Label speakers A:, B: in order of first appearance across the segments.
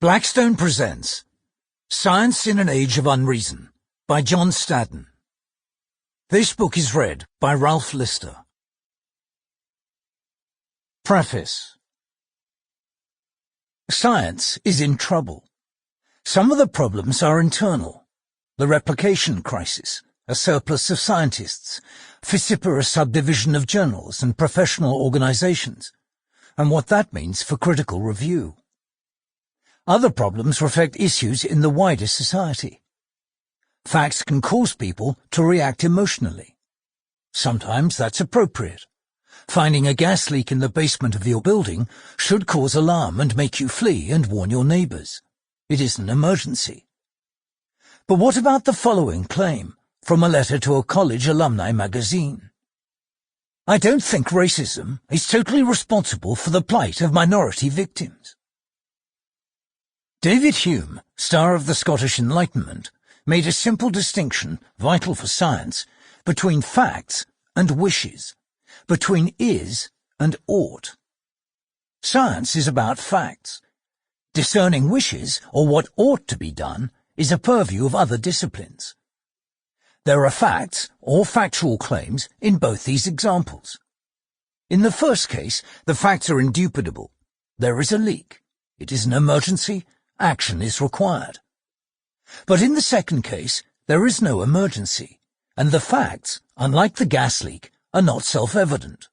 A: Blackstone presents Science in an Age of Unreason by John Staddon. This book is read by Ralph Lister. Preface. Science is in trouble. Some of the problems are internal. The replication crisis, a surplus of scientists, vociferous subdivision of journals and professional organizations, and what that means for critical review. Other problems reflect issues in the wider society. Facts can cause people to react emotionally. Sometimes that's appropriate. Finding a gas leak in the basement of your building should cause alarm and make you flee and warn your neighbors. It is an emergency. But what about the following claim from a letter to a college alumni magazine? I don't think racism is totally responsible for the plight of minority victims. David Hume, star of the Scottish Enlightenment, made a simple distinction, vital for science, between facts and wishes, between is and ought. Science is about facts. Discerning wishes, or what ought to be done, is a purview of other disciplines. There are facts, or factual claims, in both these examples. In the first case, the facts are indubitable. There is a leak. It is an emergency. Action is required. But in the second case, there is no emergency, and the facts, unlike the gas leak, are not self-evident.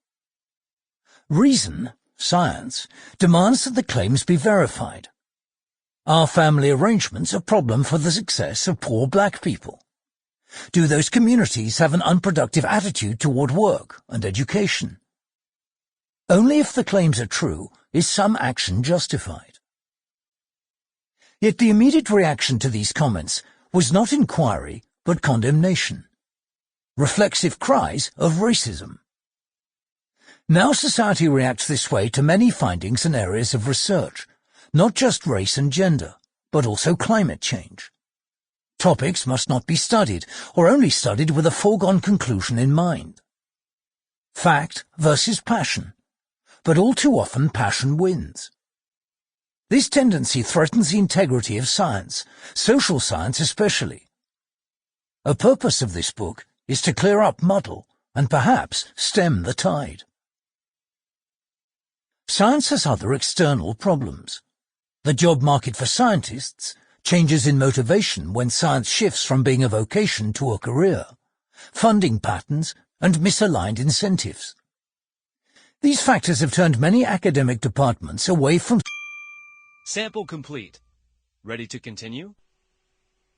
A: Reason, science, demands that the claims be verified. Are family arrangements a problem for the success of poor black people? Do those communities have an unproductive attitude toward work and education? Only if the claims are true is some action justified. Yet the immediate reaction to these comments was not inquiry, but condemnation. Reflexive cries of racism. Now society reacts this way to many findings and areas of research, not just race and gender, but also climate change. Topics must not be studied, or only studied with a foregone conclusion in mind. Fact versus passion, but all too often passion wins. This tendency threatens the integrity of science, social science especially. A purpose of this book is to clear up muddle and perhaps stem the tide. Science has other external problems. The job market for scientists, changes in motivation when science shifts from being a vocation to a career, funding patterns, and misaligned incentives. These factors have turned many academic departments away from.
B: Sample complete. Ready to continue?